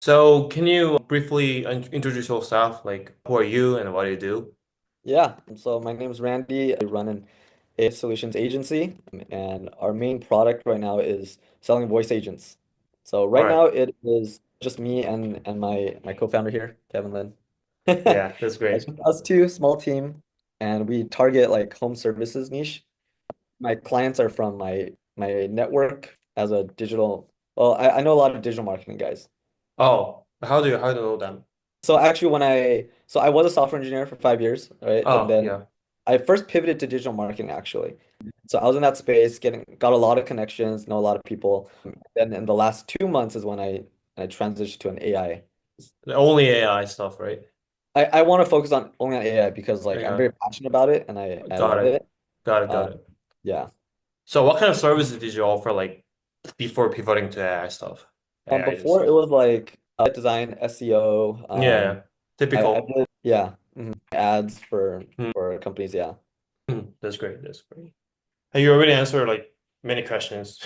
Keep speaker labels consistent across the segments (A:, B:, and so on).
A: So, can you briefly introduce yourself? Like, who are you and what do you do?
B: Yeah, so my name's Randy. I run an AI solutions agency, and our main product right now is selling voice agents. So
A: All
B: right
A: right.
B: now it is just me and my co-founder here, Kevin Lin.
A: Yeah, that's
B: It's
A: great.
B: just us two, small team, and we target like home services niche. My clients are from my network as a digital. Well, I know a lot of digital marketing guys.
A: Oh, how do you know them?
B: So actually, I was a software engineer for 5 years, right? And
A: Oh,
B: then
A: yeah.
B: I first pivoted to digital marketing actually. So I was in that space, got a lot of connections, know a lot of people. Then in the last 2 months is when I transitioned to an AI.
A: The only AI stuff, right?
B: I want to focus on only on AI because like I'm
A: Okay.
B: very passionate about it and I
A: Got
B: love
A: it.
B: it.
A: Got it.
B: Uh,
A: Got it.
B: yeah.
A: So, what kind of services did you offer, like, before pivoting to AI stuff? AI
B: Before it
A: agency.
B: was like design, SEO.
A: Yeah,
B: I
A: typical.
B: did ads
A: Hmm,
B: for companies. Yeah.
A: That's great. That's great. And you already answered like many questions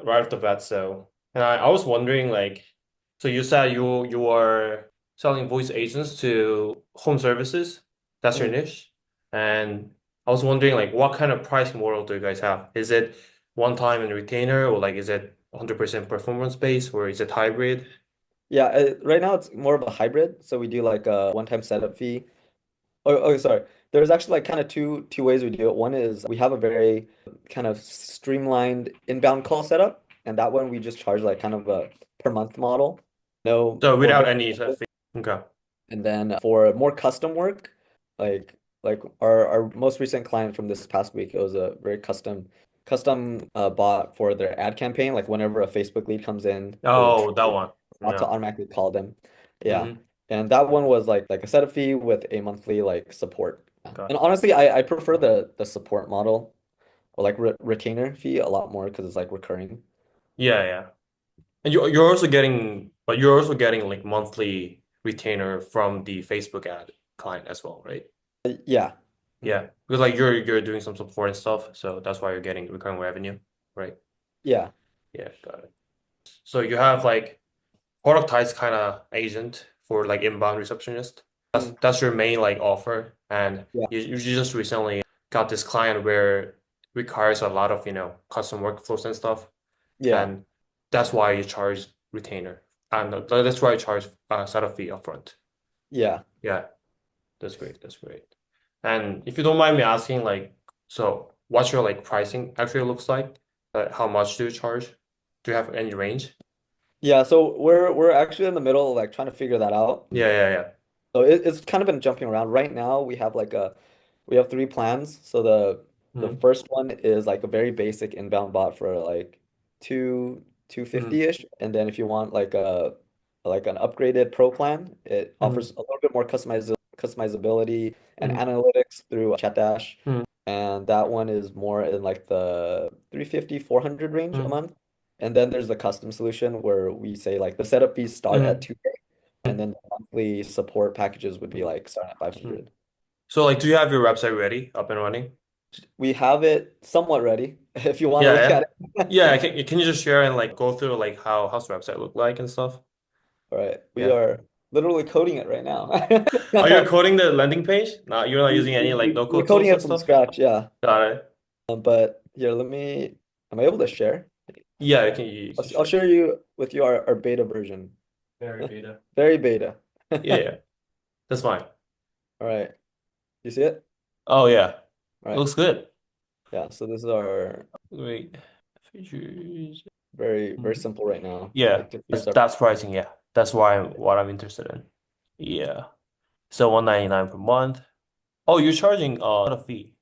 A: right off the bat. So, and I was wondering, like, so you said you are selling voice agents to home services. That's your
B: Mhm.
A: niche. And I was wondering, like, what kind of pricing model do you guys have? Is it one time and retainer, or like, is it 100% performance based, or is it hybrid?
B: Yeah, right now it's more of a hybrid. So we do like a one-time setup fee. Oh, sorry. There's actually like kind of two ways we do it. One is we have a very kind of streamlined inbound call setup, and that one we just charge like kind of a per month model. No,
A: So
B: we're
A: without
B: very
A: any fee. Okay.
B: and then for more custom work, like our most recent client from this past week, it was a very custom bot for their ad campaign. Like whenever a Facebook lead comes in, it would
A: Oh, that one.
B: auto
A: Yeah.
B: automatically call them. Yeah.
A: Hmm.
B: And that one was like a setup fee with a monthly like support.
A: Got
B: And
A: it.
B: honestly, I prefer the support model or like re retainer fee a lot more because it's like recurring.
A: Yeah, yeah. And you're also getting like monthly retainer from the Facebook ad client as well, right?
B: Yeah. Mhm.
A: Yeah. Because like you're doing some support and stuff, so that's why you're getting recurring revenue, right?
B: Yeah.
A: Yeah, got it. So you have like productized kind of agent for like inbound receptionist. That's
B: Mhm.
A: that's your main like offer. And
B: Yeah.
A: you just recently got this client where it requires a lot of, custom workflows and stuff.
B: Yeah.
A: And that's why you charge retainer. And that's why you charge setup fee upfront.
B: Yeah.
A: Yeah, that's great. That's great. And if you don't mind me asking, like, so what's your like pricing actually looks like? How much do you charge? Do you have any range?
B: Yeah. So we're actually in the middle of like trying to figure that out.
A: Yeah, yeah, yeah.
B: So it's kind of been jumping around. Right now we have three plans. So the
A: Mm-hmm.
B: first one is like a very basic inbound bot for like two
A: Mm-hmm.
B: 50-ish. And then if you want like an upgraded pro plan, it
A: Mm-hmm.
B: offers a little bit more customizability and
A: Mm-hmm.
B: analytics through ChatDash.
A: Mm-hmm.
B: And that one is more in like the 350 400 range a
A: Mm-hmm.
B: month. And then there's the custom solution where we say like the setup fees start at
A: Mm-hmm.
B: 2K and then the monthly support packages would be like starting at
A: Mm-hmm.
B: 500.
A: So like, do you have your website ready, up and running?
B: We have it somewhat ready if you want to
A: Yeah,
B: look
A: yeah.
B: at
A: Yeah,
B: it.
A: can you just share and like go through like how's the website look like and stuff?
B: All right, we
A: Yeah.
B: are literally coding it right now.
A: Are you coding the landing page? No, you're not using any like no
B: We're
A: code
B: coding
A: tools
B: it
A: and
B: from
A: stuff?
B: scratch, yeah.
A: Got it.
B: But here, am I able to share?
A: Yeah, you can
B: I'll
A: share.
B: share you with you our beta version.
A: Very beta.
B: Very beta.
A: Yeah, yeah. That's fine.
B: All right, you see it?
A: Oh yeah.
B: All right,
A: Looks good.
B: yeah. So this is our
A: Wait. Features.
B: very simple right now.
A: Yeah,
B: Like
A: that's
B: here's our
A: that's pricing, yeah. That's why what I'm interested in. Yeah. So 199 per month. Oh, you're charging a fee.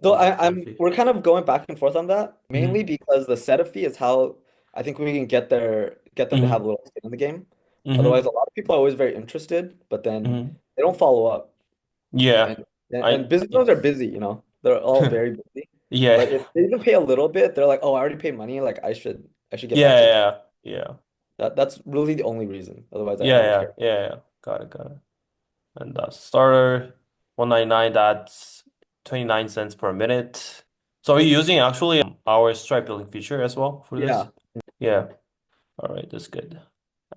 B: So
A: Oh, setup fee.
B: we're kind of going back and forth on that, mainly
A: Mm-hmm.
B: because the setup fee is how I think we can get them to have a
A: Mm-hmm.
B: little skin in the game. Otherwise,
A: Mm-hmm.
B: a lot of people are always very interested, but then
A: Mm-hmm.
B: they don't follow up.
A: Yeah.
B: And
A: I
B: business owners are busy, they're all very busy.
A: yeah.
B: But if they even pay a little bit, they're like, "Oh, I already paid money. Like I should get back
A: Yeah,
B: to this."
A: yeah, yeah.
B: That's really the only reason. Otherwise, I
A: Yeah,
B: don't
A: yeah,
B: care.
A: yeah, yeah. Got it, got it. And that's starter 199, that's 29 cents per minute. So are you using actually our Stripe billing feature as well for this?
B: Yeah.
A: Yeah. All right, that's good.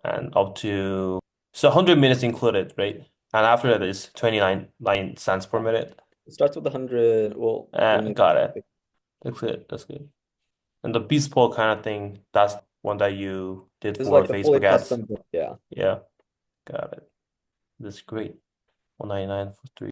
A: and up to so 100 minutes included, right? And after that is 29 cents per minute.
B: It starts with 100. Well, let me.
A: Got it. That's good. That's good. And the bespoke kind of thing, that's one that you did
B: This is
A: for
B: like a fully
A: Facebook ads.
B: custom. Yeah.
A: Yeah, got it. That's great. 199 for three.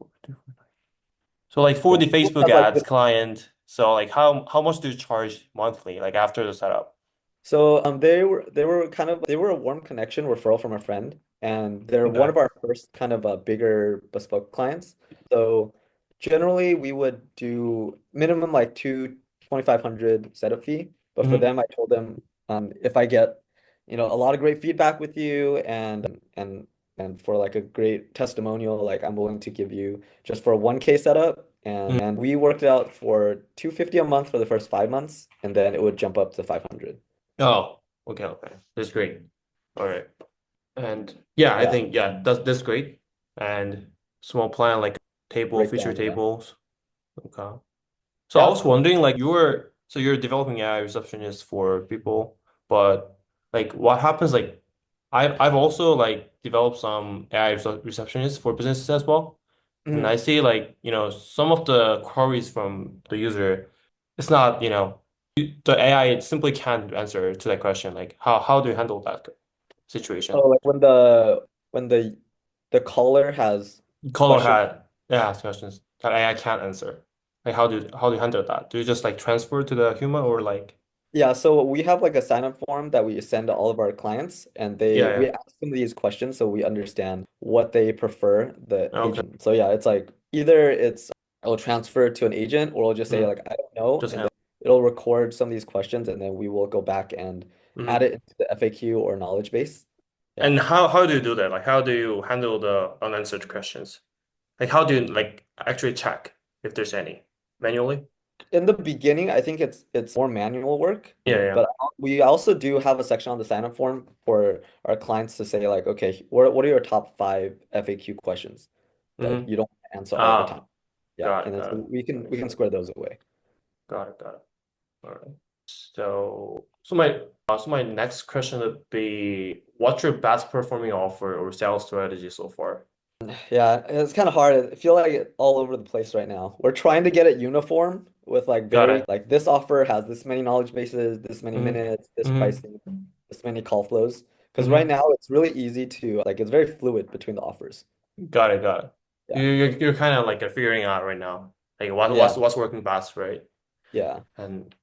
A: So like for
B: Yeah.
A: the
B: It
A: Facebook
B: has like
A: ads client, so like how much do you charge monthly, like after the setup?
B: So they were a warm connection referral from a friend, and they're one
A: Okay.
B: of our first kind of bigger bespoke clients. So generally we would do minimum like 2,500 setup fee. But for
A: Hmm.
B: them, I told them if I get a lot of great feedback with you and for like a great testimonial, like I'm willing to give you just for a 1K setup. And we worked it out for 250 a month for the first 5 months, and then it would jump up to 500.
A: Oh, okay, okay. That's great. All right. And yeah, I
B: Yeah,
A: think yeah, that's great. And small plan like table, feature
B: breakdown, yeah.
A: tables. Okay. So I
B: Yeah.
A: was wondering, like, you're developing AI receptionist for people, but like, what happens? Like, I've also like developed some AI receptionists for businesses as well, and I
B: Mhm.
A: see like some of the queries from the user, it's not the AI simply can't answer to that question. Like, how do you handle that situation?
B: Oh, like when the caller has
A: Caller
B: questions.
A: had yeah questions that AI can't answer. Like, how do you handle that? Do you just like transfer to the human or like?
B: Yeah, so we have like a sign-up form that we send to all of our clients, and
A: Yeah,
B: we
A: yeah.
B: ask them these questions so we understand what they prefer the
A: Okay.
B: agent. So yeah, it's like either it'll transfer to an agent, or it'll just say
A: Mm,
B: like I don't know,
A: just
B: and
A: hand.
B: then it'll record some of these questions, and then we will go back and add
A: Hmm.
B: it into the FAQ or knowledge base. Yeah.
A: And how do you do that? Like, how do you handle the unanswered questions? Like, how do you like actually check if there's any manually?
B: In the beginning, I think it's more manual work,
A: Yeah, yeah.
B: but we also do have a section on the sign-up form for our clients to say like, okay, what are your top 5 FAQ questions that
A: Hmm.
B: you don't answer all the time?
A: Ah,
B: Yeah,
A: got it,
B: and then
A: got
B: so
A: it.
B: we can square those away.
A: Got it, got it. All right. So my next question would be, what's your best performing offer or sales strategy so far?
B: Yeah, it's kind of hard. I feel like it's all over the place right now. We're trying to get it uniform with like
A: Got
B: very
A: it.
B: like this offer has this many knowledge bases, this many
A: Hmm.
B: minutes, this
A: Hmm.
B: pricing, this many call flows. Because right
A: Hmm.
B: now it's really easy to like it's very fluid between the offers.
A: Got it, got it.
B: Yeah.
A: You're kind of like figuring out right now, like
B: Yeah.
A: what's working best, right?
B: Yeah.
A: And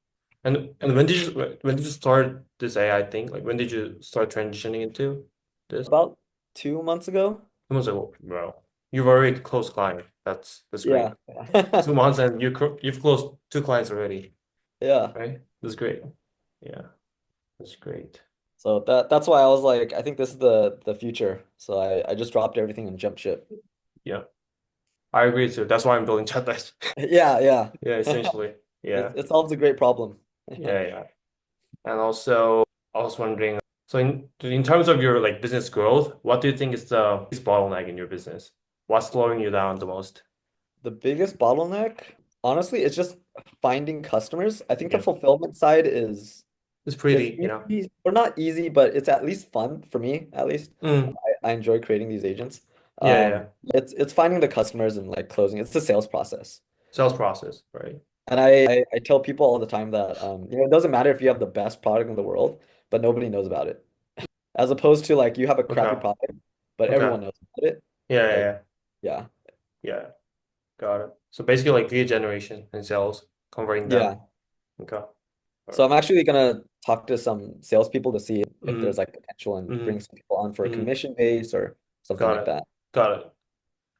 A: and when did you start this AI thing? Like when did you start transitioning into this?
B: About 2 months ago.
A: 2 months ago, bro. You've already closed client. That's
B: Yeah.
A: great. 2 months and you've closed two clients already,
B: Yeah.
A: right? That's great. Yeah, that's great.
B: So that's why I was like, I think this is the future. So I just dropped everything and jumped ship.
A: Yeah, I agree too. That's why I'm building chatbots.
B: Yeah, yeah.
A: Yeah, essentially.
B: It
A: Yeah,
B: it solves a great problem.
A: yeah, yeah. And also, I was wondering, so in terms of your like business growth, what do you think is the biggest bottleneck in your business? What's slowing you down the most?
B: The biggest bottleneck, honestly, is just finding customers. I think the
A: Yeah,
B: fulfillment side
A: it's
B: is
A: pretty,
B: easy, or not easy, but it's at least fun for me, at least.
A: Mm,
B: I enjoy creating these agents.
A: yeah, yeah.
B: It's finding the customers and like closing. It's the sales process.
A: Sales process, right?
B: And I tell people all the time that it doesn't matter if you have the best product in the world, but nobody knows about it. As opposed to like you have a crappy
A: Okay,
B: product, but
A: okay.
B: everyone knows about it.
A: Yeah, yeah,
B: Like,
A: yeah.
B: yeah.
A: Yeah, got it. So basically like lead generation and sales, converting them.
B: Yeah.
A: Okay. All
B: So I'm
A: right.
B: actually gonna talk to some salespeople to see if there's
A: Mm-hmm.
B: like potential and bring
A: Mm-hmm.
B: some people on for a
A: Mm-hmm.
B: commission base or something
A: Got
B: like
A: it.
B: that.
A: Got it.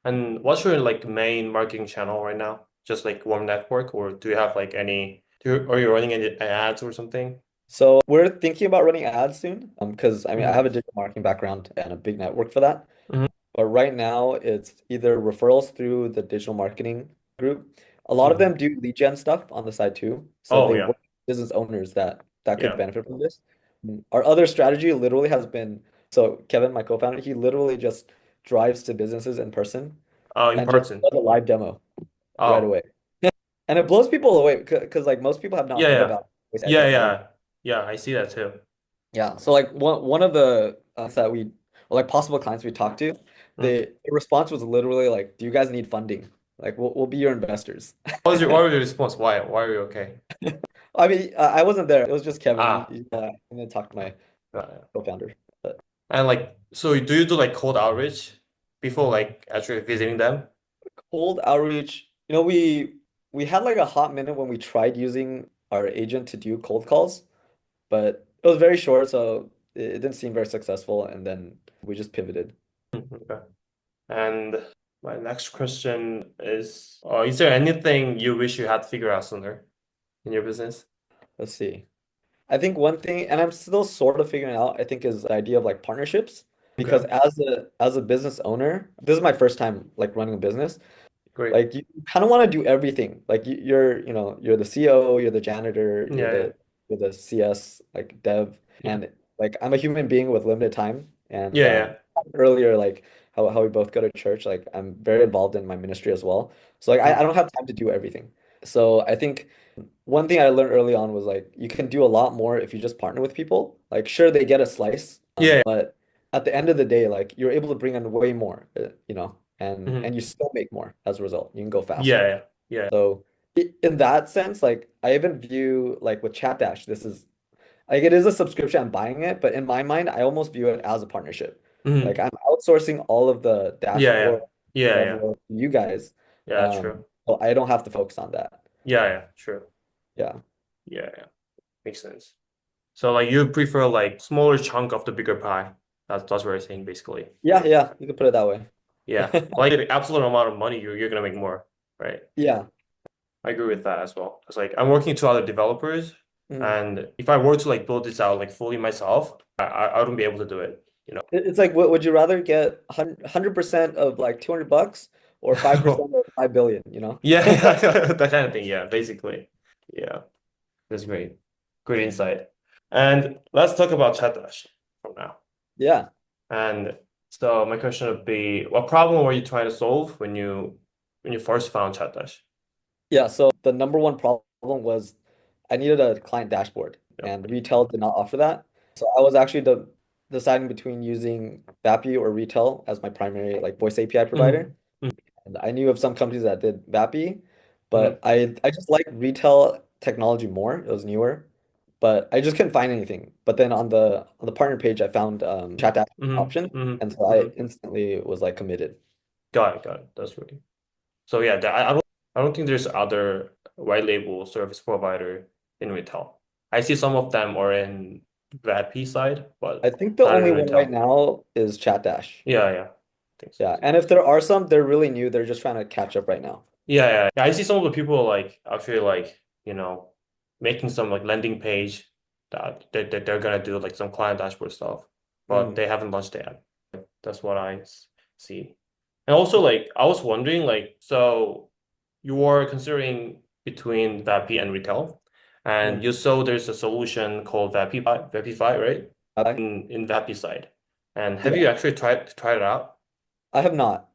A: And what's your like main marketing channel right now? Just like warm network, or do you have like are you running any ads or something?
B: So we're thinking about running ads soon. Because I mean I
A: Mm-hmm.
B: have a digital marketing background and a big network for that.
A: Mm-hmm.
B: But right now, it's either referrals through the digital marketing group. A lot of
A: Mm-hmm.
B: them do lead gen stuff on the side too. So
A: Oh
B: they
A: yeah.
B: work with business owners that could
A: Yeah.
B: benefit from this. Our other strategy literally has been so Kevin, my co-founder, he literally just drives to businesses in person
A: Oh, in
B: and just
A: person.
B: does a live demo right
A: Oh.
B: away. And it blows people away because like most people have not
A: Yeah,
B: heard
A: yeah.
B: about voice AI
A: Yeah,
B: technology.
A: yeah. Yeah, I see that too.
B: Yeah. So like one of the that we or like possible clients we talked to,
A: Mm.
B: the response was literally like, "Do you guys need funding? Like, we'll be your investors."
A: What was your response? Why are you okay?
B: I mean, I wasn't there. It was just Kevin.
A: Ah,
B: And then talked to my
A: got it.
B: co-founder. But
A: And like, so do you do like cold outreach before like actually visiting them?
B: cold outreach, we had like a hot minute when we tried using our agent to do cold calls, but it was very short, so it didn't seem very successful, and then we just pivoted.
A: Okay. And my next question is there anything you wish you had figured out sooner in your business?
B: Let's see. I think one thing, and I'm still sort of figuring out, I think is the idea of like partnerships. Because
A: Okay,
B: as a business owner, this is my first time like running a business.
A: great.
B: Like you kind of want to do everything. Like you're the CEO, you're the janitor,
A: Yeah, yeah,
B: you're the CS, like dev,
A: yeah,
B: and like I'm a human being with limited time. And
A: yeah, yeah.
B: earlier, like how we both go to church, like I'm very involved in my ministry as well. So like I
A: Mm.
B: don't have time to do everything. So I think one thing I learned early on was like you can do a lot more if you just partner with people. Like sure they get a slice,
A: Yeah,
B: but at the end of the day, like you're able to bring in way more,
A: yeah.
B: and you still make more as a result. You can go
A: Yeah,
B: faster.
A: yeah, yeah.
B: So in that sense, like I even view like with ChatDash, this is like it is a subscription, I'm buying it, but in my mind, I almost view it as a partnership. Like
A: Mhm.
B: I'm outsourcing all of the
A: Yeah, yeah,
B: dashboard,
A: yeah,
B: dev
A: yeah,
B: work to you guys.
A: yeah, true.
B: So I don't have to focus on that.
A: Yeah, yeah, true.
B: Yeah.
A: Yeah, yeah, makes sense. So like you prefer like smaller chunk of the bigger pie. That's what you're saying basically.
B: Yeah, yeah, you could put it that way.
A: Yeah, like the absolute amount of money you're gonna make more, right?
B: Yeah.
A: I agree with that as well. It's like I'm working to other developers,
B: Mm.
A: and if I were to like build this out like fully myself, I wouldn't be able to do it, you know.
B: It's like, would you rather get 100% of like 200 bucks or 5% of 5 billion, you know?
A: Yeah, yeah, that kind of thing. Yeah, basically. Yeah, that's great. Great insight. And let's talk about Chatdash from now.
B: Yeah.
A: And so my question would be, what problem were you trying to solve when you first found Chatdash?
B: Yeah, so the number one problem was I needed a client dashboard
A: Yep.
B: and retail did not offer that. So I was actually deciding between using Vapi or retail as my primary like voice API
A: Mm-hmm.
B: provider. And I knew of some companies that did Vapi,
A: Mm-hmm.
B: but I just like retail technology more. It was newer, but I just couldn't find anything. But then on the partner page, I found chat app option,
A: Mm-hmm.
B: and so
A: Mm-hmm.
B: I
A: Mm-hmm.
B: instantly was like committed.
A: Got it. Got it. That's great. So yeah, I don't think there's other white label service provider in retail. I see some of them are in VAP side,
B: I
A: but
B: think the
A: not
B: only
A: in
B: one right
A: retail.
B: now is ChatDash.
A: Yeah, yeah. I think so
B: Yeah,
A: too.
B: and if there are some, they're really new. They're just trying to catch up right now.
A: Yeah, yeah. Yeah, I see some of the people like actually like, making some like landing page that they're gonna do like some client dashboard stuff, but
B: Mm.
A: they haven't launched it yet. That's what see. And also like I was wondering like so you are considering between VAPI and retail, and
B: Mm.
A: you saw there's a solution called VAPify, right? In VAPI side. And have you
B: Yeah,
A: actually tried it out?
B: I have not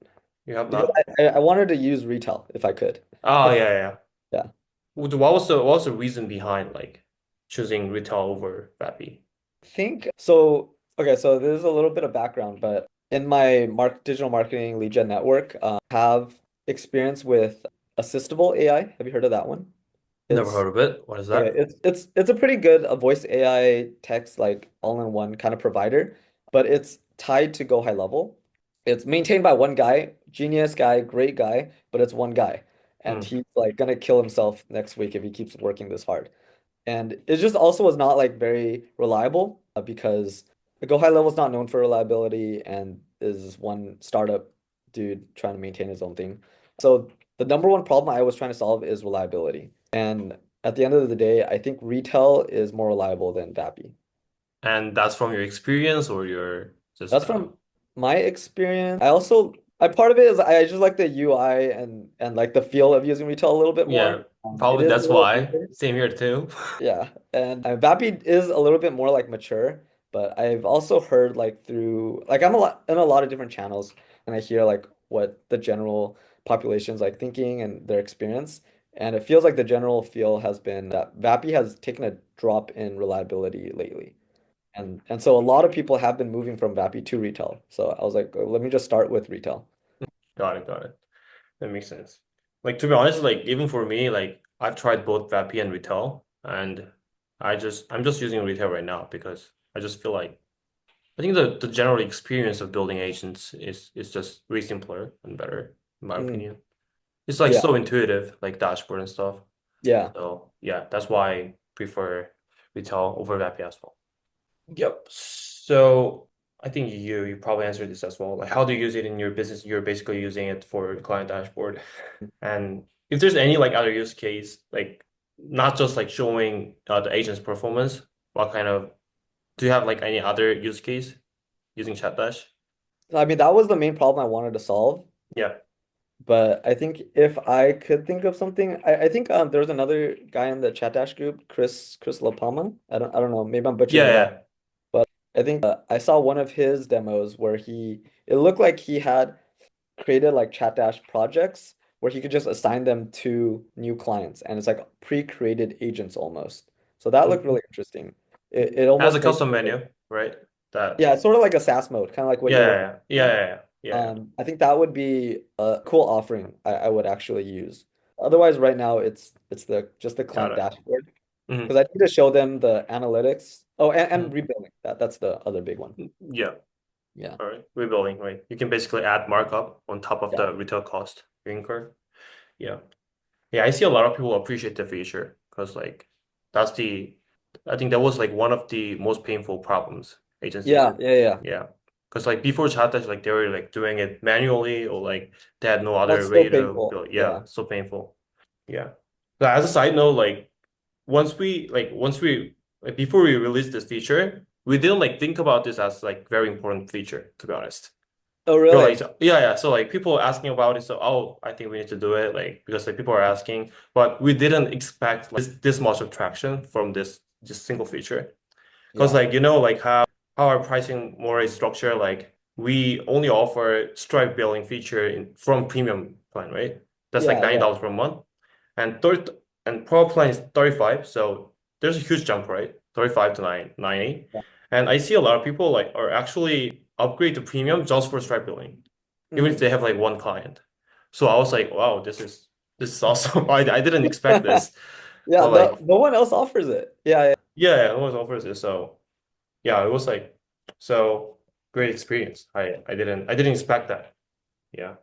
A: You have
B: because
A: not?
B: I wanted to use retail if I could.
A: Oh yeah, yeah.
B: Yeah.
A: What was the reason behind like choosing retail over Vapi?
B: Think so. Okay, so there's a little bit of background, but in my digital marketing lead gen network, have experience with Assistable AI. Have you heard of that one?
A: Never
B: It's
A: heard of it. What is
B: okay.
A: that?
B: It's a pretty good voice AI text like all-in-one kind of provider, but it's tied to Go High Level. It's maintained by one guy, genius guy, great guy, but it's one guy, and
A: Hmm.
B: he's like gonna kill himself next week if he keeps working this hard. And it just also was not like very reliable because the Go High Level is not known for reliability and is one startup dude trying to maintain his own thing. So the number one problem I was trying to solve is reliability. And at the end of the day, I think retail is more reliable than Vapi.
A: And that's from your experience or your just
B: That's from my experience. I part of it is I just like the UI and like the feel of using retail a little bit
A: yeah,
B: more. It
A: probably
B: is a
A: that's
B: little
A: why.
B: older.
A: Same here too.
B: Yeah, and Vappy is a little bit more like mature, but I've also heard like through like I'm a lot in a lot of different channels, and I hear like what the general population's like thinking and their experience, and it feels like the general feel has been that Vappy has taken a drop in reliability lately. And so a lot of people have been moving from Vappy to retail. So I was like, "Oh, let me just start with retail."
A: Got it, got it. That makes sense. Like to be honest, like even for me, like I've tried both Vappy and retail, and I'm just using retail right now because I just feel like I think the general experience of building agents is just way simpler and better, in my
B: Mm,
A: opinion. It's like
B: yeah,
A: so intuitive, like dashboard and stuff.
B: yeah.
A: So yeah, that's why I prefer retail over Vappy as well. Yep. So I think you probably answered this as well. Like, how do you use it in your business? You're basically using it for client dashboard. And if there's any like other use case, like not just like showing the agent's performance, what kind of do you have like any other use case using Chatdash?
B: I mean, that was the main problem I wanted to solve.
A: Yeah.
B: But I think if I could think of something, I think there was another guy in the chat dash group, Chris LaPalma. I don't know, maybe I'm butchering
A: Yeah,
B: it up.
A: yeah.
B: But I think I saw one of his demos where it looked like he had created like chat dash projects where he could just assign them to new clients, and it's like pre-created agents almost. So that looked
A: Mhm.
B: really interesting. It
A: Has a
B: almost makes
A: custom
B: it,
A: menu, right? That
B: yeah, it's sort of like a SaaS mode, kind of like what you're working
A: yeah, yeah,
B: on.
A: yeah, yeah, yeah.
B: I think that would be a cool offering I would actually use. Otherwise, right now it's the just the
A: Got
B: client
A: it.
B: dashboard
A: Hmm.
B: because I need to show them the analytics. Oh, and
A: Hmm.
B: rebuilding. That's the other big one.
A: Yeah.
B: Yeah.
A: All right. Rebuilding, right? You can basically add markup on top of
B: Yeah.
A: the retail cost you incur. Yeah. Yeah, I see a lot of people appreciate the feature because like that's the I think that was like one of the most painful problems agencies.
B: Yeah. Yeah. Yeah.
A: Yeah. Because like before Chatdash, like they were like doing it manually or like they had no other
B: That's so
A: way to
B: painful.
A: build. Yeah,
B: Yeah.
A: so painful. Yeah. So as a side note, like once we like before we released this feature, we didn't like think about this as like very important feature, to be honest.
B: Oh,
A: We're like,
B: really?
A: yeah, yeah. So like people asking about it, so oh, I think we need to do it, like because like people are asking, but we didn't expect like this much of traction from this single feature. Because
B: Yeah.
A: like you know like how our pricing more is structured, like we only offer Stripe billing feature from premium plan, right? That's like
B: Yeah. Yeah.
A: $90 per month, and pro plan is 35. So there's a huge jump, right? 35 to 90.
B: Yeah.
A: And I see a lot of people like are actually upgrade to premium just for Stripe billing, even if
B: Hmm.
A: they have like one client. So I was like, wow, this is awesome. I didn't expect this,
B: Yeah.
A: but like
B: No one else offers it. Yeah. Yeah.
A: yeah, yeah, no one offers it. So yeah, it was like so great experience. I didn't expect that. Yeah.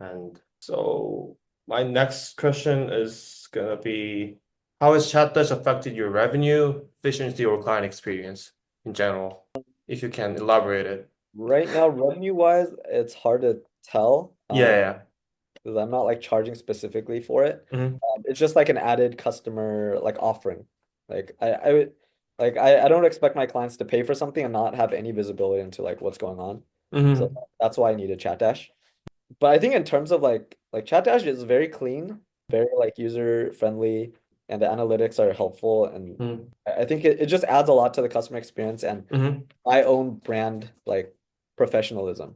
A: And so my next question is gonna be how has ChatDash affected your revenue, efficiency, or client experience in general? If you can elaborate it.
B: Right now, revenue wise, it's hard to tell.
A: Yeah,
B: Because I'm not like charging specifically for it.
A: yeah. Hmm.
B: It's just like an added customer like offering. Like I would like I don't expect my clients to pay for something and not have any visibility into like what's going on. So
A: Hmm.
B: that's why I need a chat dash. But I think in terms of like chat dash is very clean, very like user friendly, and the analytics are helpful. And
A: Hmm.
B: I think it just adds a lot to the customer experience and
A: Hmm.
B: my own brand like professionalism.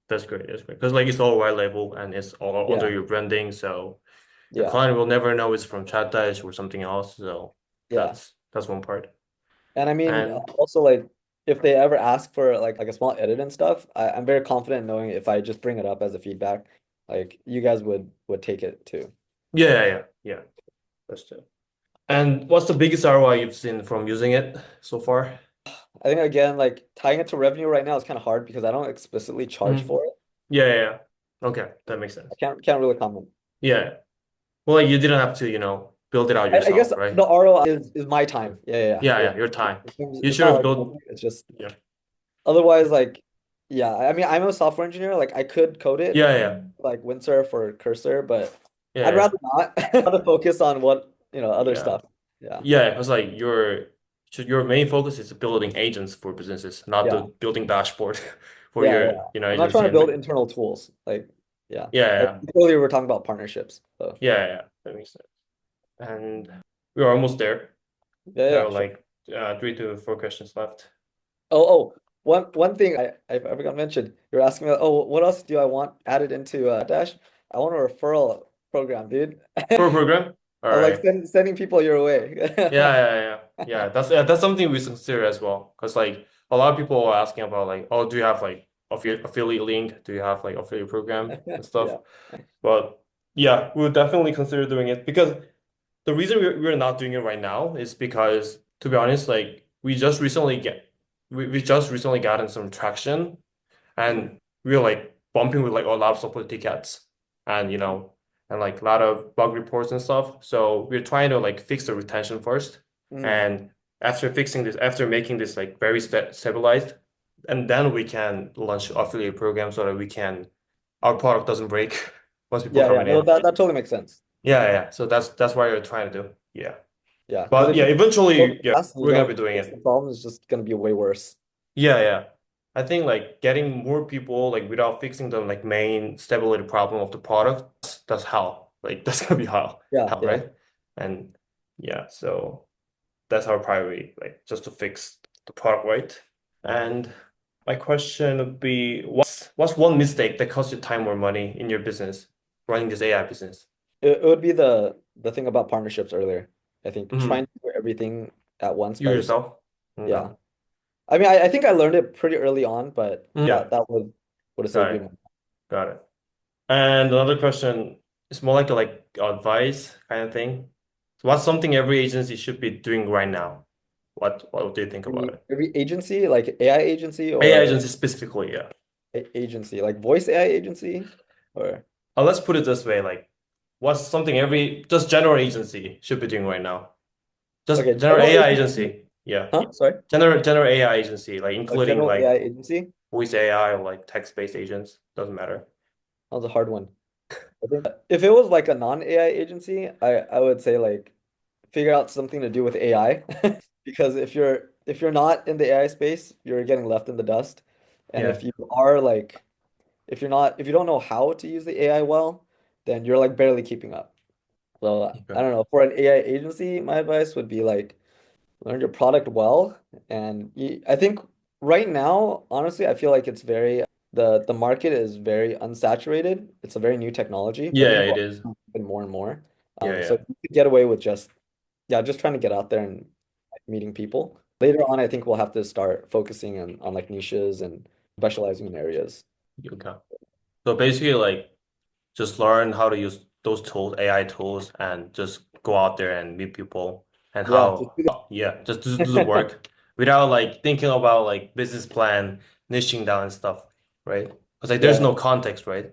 A: That's great. That's great. Because like it's all white label and it's all under
B: Yeah.
A: your branding, so your
B: Yeah.
A: client will never know it's from ChatDash or something else. So
B: Yeah.
A: that's one part.
B: And I mean,
A: And
B: also like if they ever ask for like a small edit and stuff, I'm very confident knowing if I just bring it up as a feedback, like you guys would take it too.
A: yeah, yeah, yeah, yeah. That's true. And what's the biggest ROI you've seen from using it so far?
B: I think again, like tying it to revenue right now is kind of hard because I don't explicitly charge
A: Mhm.
B: for it.
A: Yeah, yeah, yeah. Okay, that makes
B: I
A: sense.
B: can't really comment.
A: Yeah. Well, like you didn't have to, build it out
B: I guess
A: yourself,
B: the
A: right?
B: ROI is my time. Yeah.
A: Yeah,
B: Yeah.
A: yeah, your time. You
B: It's
A: should
B: not
A: have
B: like
A: built,
B: money, it's just
A: yeah.
B: otherwise like yeah. I mean, I'm a software engineer. Like I could code it
A: Yeah, yeah.
B: like Windsurf or Cursor, but
A: Yeah,
B: I'd
A: yeah.
B: rather not. I'd rather focus on what other
A: Yeah.
B: stuff. Yeah.
A: Yeah, because like your main focus is building agents for businesses, not the
B: Yeah.
A: building dashboard for
B: Yeah,
A: your,
B: yeah. I'm not trying
A: agency
B: to
A: and
B: build internal tools. Like, yeah.
A: yeah,
B: Like
A: yeah.
B: earlier we were talking about partnerships. So
A: Yeah, yeah. That makes sense. And we're almost there.
B: yeah,
A: There
B: yeah,
A: are
B: sure.
A: like 3 to 4 questions left.
B: Oh, one thing I forgot to mention. You're asking me, oh, what else do I want added into Dash? I want a referral program, dude.
A: For a program? All
B: I like
A: right.
B: sending people your way.
A: Yeah, yeah, yeah. that's something we consider as well. Because like a lot of people are asking about like, oh, do you have like affiliate link? Do you have like affiliate program and stuff?
B: Yeah.
A: But yeah, we would definitely consider doing it because the reason we're not doing it right now is because to be honest, like we just recently gotten some traction
B: Mhm.
A: and we're like bumping with like a lot of support tickets and and like a lot of bug reports and stuff. So we're trying to like fix the retention first.
B: Mm.
A: And after making this like very stabilized, and then we can launch affiliate program so that our product doesn't break once people
B: Yeah, yeah.
A: coming
B: No,
A: in.
B: that totally makes sense.
A: Yeah. So that's what we're trying to do. Yeah.
B: Yeah, because
A: But
B: if
A: yeah,
B: you go
A: eventually, yeah,
B: fast and you
A: we're gonna
B: don't
A: be doing
B: fix the
A: it.
B: problem, it's just gonna be way worse.
A: Yeah. I think like getting more people like without fixing the like main stability problem of the product, that's how. Like that's gonna be
B: Yeah,
A: how,
B: yeah.
A: right? And yeah, so that's our priority, like just to fix the product right. And my question would be, what's one mistake that costs you time or money in your business, running this AI business?
B: It would be the thing about partnerships earlier. I think trying
A: Hmm.
B: to do everything at once
A: You
B: by yourself.
A: yourself? Okay.
B: Yeah. I mean, I think I learned it pretty early on, but
A: Yeah,
B: that would have saved
A: got
B: me
A: it.
B: money.
A: Got it. And another question is more like a advice kind of thing. So what's something every agency should be doing right now? What do you think about it?
B: Every agency, like AI agency
A: AI
B: or
A: agency specifically, yeah.
B: agency, like voice AI agency or
A: Let's put it this way, like what's something every just general agency should be doing right now? Just
B: okay,
A: general
B: general
A: AI
B: agency,
A: agency, yeah.
B: huh? Sorry.
A: General AI agency, like
B: A
A: including
B: general AI
A: like
B: agency?
A: voice AI or like text-based agents, doesn't matter.
B: That was a hard one. I think if it was like a non-AI agency, I would say like figure out something to do with AI because if you're not in the AI space, you're getting left in the dust. And
A: Yeah.
B: if you are like if you don't know how to use the AI well, then you're like barely keeping up. So I
A: Okay.
B: don't know, for an AI agency, my advice would be like learn your product well. And I think right now, honestly, I feel like it's very the market is very unsaturated. It's a very new technology, but
A: Yeah,
B: people
A: it is.
B: are using more and more. So
A: Yeah.
B: if you could get away with just trying to get out there and like, meeting people. Later on, I think we'll have to start focusing on like niches and specializing in areas.
A: Okay. So basically like just learn how to use those tools, AI tools, and just go out there and meet people and
B: Yeah, just
A: how, yeah, just do the work without like thinking about like business plan, niching down and stuff, right? Because like there's
B: yeah,
A: no context, right?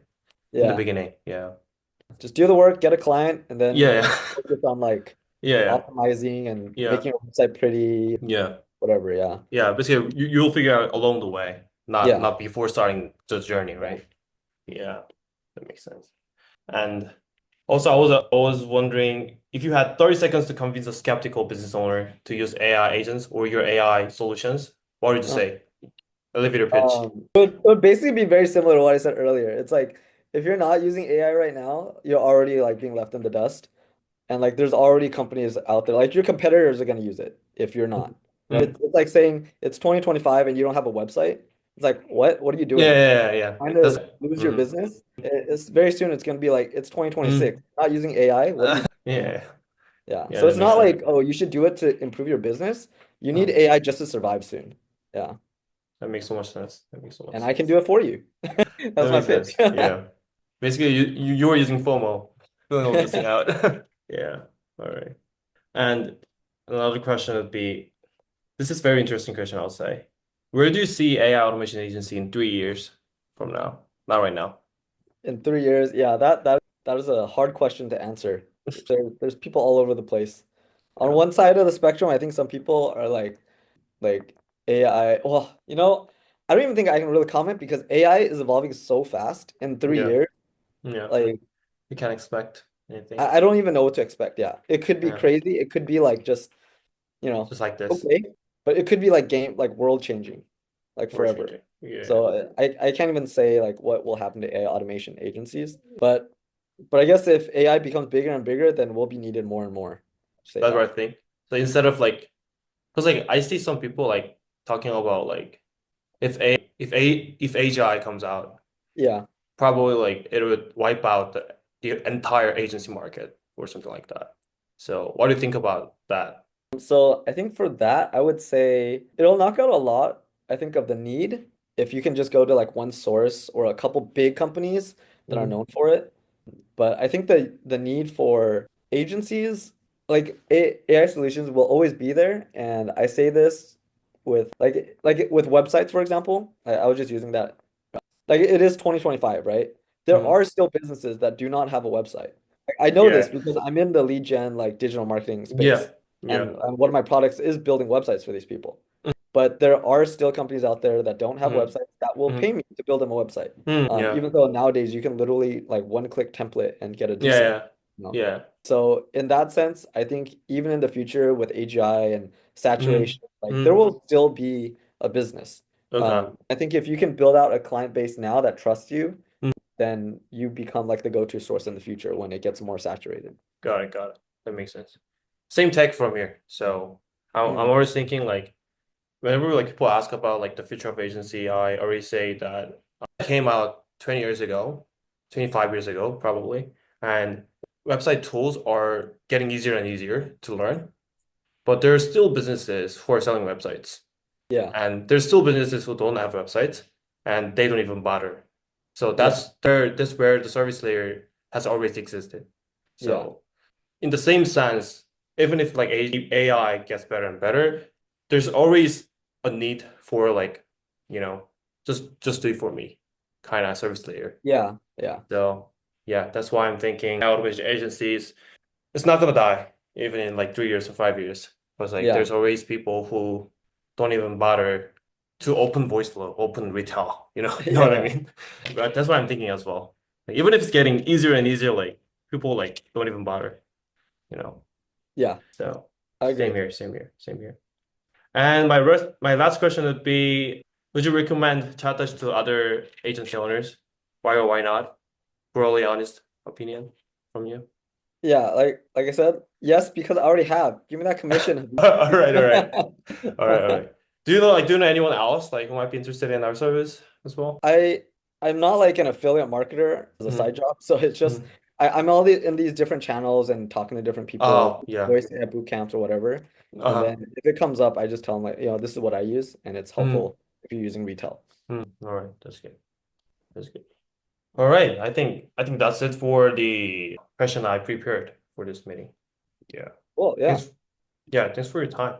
A: In the
B: yeah.
A: beginning. Yeah.
B: Just do the work, get a client, and then
A: Yeah.
B: focus on like
A: Yeah.
B: optimizing and
A: Yeah.
B: making your website pretty,
A: Yeah.
B: whatever. Yeah.
A: Yeah. Basically, you'll figure out along the way,
B: Yeah.
A: not before starting the journey,
B: Yeah.
A: right? Yeah. That makes sense. And also, I was wondering if you had 30 seconds to convince a skeptical business owner to use AI agents or your AI solutions, what would you
B: Uh,
A: say? Elevator pitch.
B: it would basically be very similar to what I said earlier. It's like if you're not using AI right now, you're already like being left in the dust. And like there's already companies out there. Like your competitors are gonna use it if you're not.
A: Mm.
B: It's like saying it's 2025 and you don't have a website. It's like, what? What are you
A: Yeah,
B: doing? Trying
A: That's
B: to lose your
A: mm,
B: business? It's very soon it's gonna be like it's 2026.
A: mm.
B: Not using AI. What are you doing?
A: Yeah,
B: Yeah.
A: yeah,
B: So
A: that
B: it's
A: makes
B: not
A: sense.
B: like, oh, you should do it to improve your business. You need
A: Uh,
B: AI just to survive soon. Yeah.
A: that makes so much sense. That makes so much
B: And I can
A: sense.
B: do it for you.
A: That
B: That's my
A: makes
B: pitch.
A: sense. Yeah. Basically, you were using FOMO, feeling of missing out. Yeah. All right. And another question would be, this is very interesting question, I'll say. Where do you see AI automation agency in 3 years from now? Not right now.
B: In 3 years, yeah, that is a hard question to answer. There's people all over the place. On
A: Yeah.
B: one side of the spectrum, I think some people are like AI. Well, I don't even think I can really comment because AI is evolving so fast in three
A: Yeah.
B: years.
A: Yeah.
B: Like
A: You can't expect anything.
B: I don't even know what to expect. Yeah, it could be
A: Yeah.
B: crazy. It could be like just you know
A: Just like this.
B: okay, but it could be like world changing, like
A: We're
B: forever.
A: changing. Yeah.
B: So I can't even say like what will happen to AI automation agencies, but I guess if AI becomes bigger and bigger, then we'll be needed more and more. Say
A: That's
B: that.
A: what I think. So instead of like, because like I see some people like talking about like if AGI comes out,
B: Yeah.
A: probably like it would wipe out the entire agency market or something like that. So what do you think about that?
B: So I think for that, I would say it'll knock out a lot, I think, of the need if you can just go to like one source or a couple big companies that are
A: Mm,
B: known for it. But I think the need for agencies, like AI solutions, will always be there. And I say this with like with websites, for example. I was just using that. Like it is 2025, right? There
A: mm,
B: are still businesses that do not have a website. I know this
A: yeah,
B: because I'm in the lead gen, like digital marketing
A: yeah,
B: space,
A: yeah.
B: and one of my products is building websites for these people. But there are still companies out there that don't have
A: Mm,
B: websites that will
A: mm,
B: pay me to build them a website.
A: yeah,
B: Even though nowadays you can literally like one-click template and get a
A: yeah,
B: decent,
A: yeah,
B: you know.
A: yeah.
B: So in that sense, I think even in the future with AGI and
A: Mm,
B: saturation, like there
A: mm,
B: will still be a business.
A: okay.
B: I think if you can build out a client base now that trusts you,
A: Mm,
B: then you become like the go-to source in the future when it gets more saturated.
A: got it, got it. That makes sense. Same tech from here. So I'm
B: Mm,
A: always thinking like whenever like people ask about like the future of agency, I always say that it came out 20 years ago, 25 years ago, probably. And website tools are getting easier and easier to learn, but there are still businesses who are selling websites.
B: yeah,
A: And there's still businesses who don't have websites and they don't even bother. So
B: yeah,
A: that's where the service layer has always existed.
B: yeah,
A: So in the same sense, even if like AI gets better and better, there's always a need for like, you know, just do it for me kind of service layer.
B: yeah, yeah,
A: So yeah, that's why I'm thinking automation agencies, it's not gonna die even in like 3 years or 5 years. Because like
B: yeah,
A: there's always people who don't even bother to open voice flow, open retail, you know what I
B: yeah,
A: mean? But that's what I'm thinking as well. Like, even if it's getting easier and easier, like people like don't even bother, you know.
B: yeah.
A: So
B: I agree.
A: same here, same here, same here. And my last question would be, would you recommend Chatouch to other agency owners? Why or why not? Brutally honest opinion from you.
B: Yeah, like I said, yes, because I already have. Give me that commission.
A: All right, all right. All right, all right. Do you know anyone else like who might be interested in our service as well?
B: I I'm not like an affiliate marketer as a side
A: Mm,
B: job, so it's just
A: mm.
B: I'm in these different channels and talking to different people,
A: Oh, yeah.
B: voice at boot camps or whatever. And
A: Uh-huh.
B: then if it comes up, I just tell them like, this is what I use, and it's
A: Mm,
B: helpful if you're using retail.
A: All right, that's good. That's good. All right, I think that's it for the question I prepared for this meeting. Yeah.
B: Well, yeah.
A: Thanks. Yeah, thanks for your time.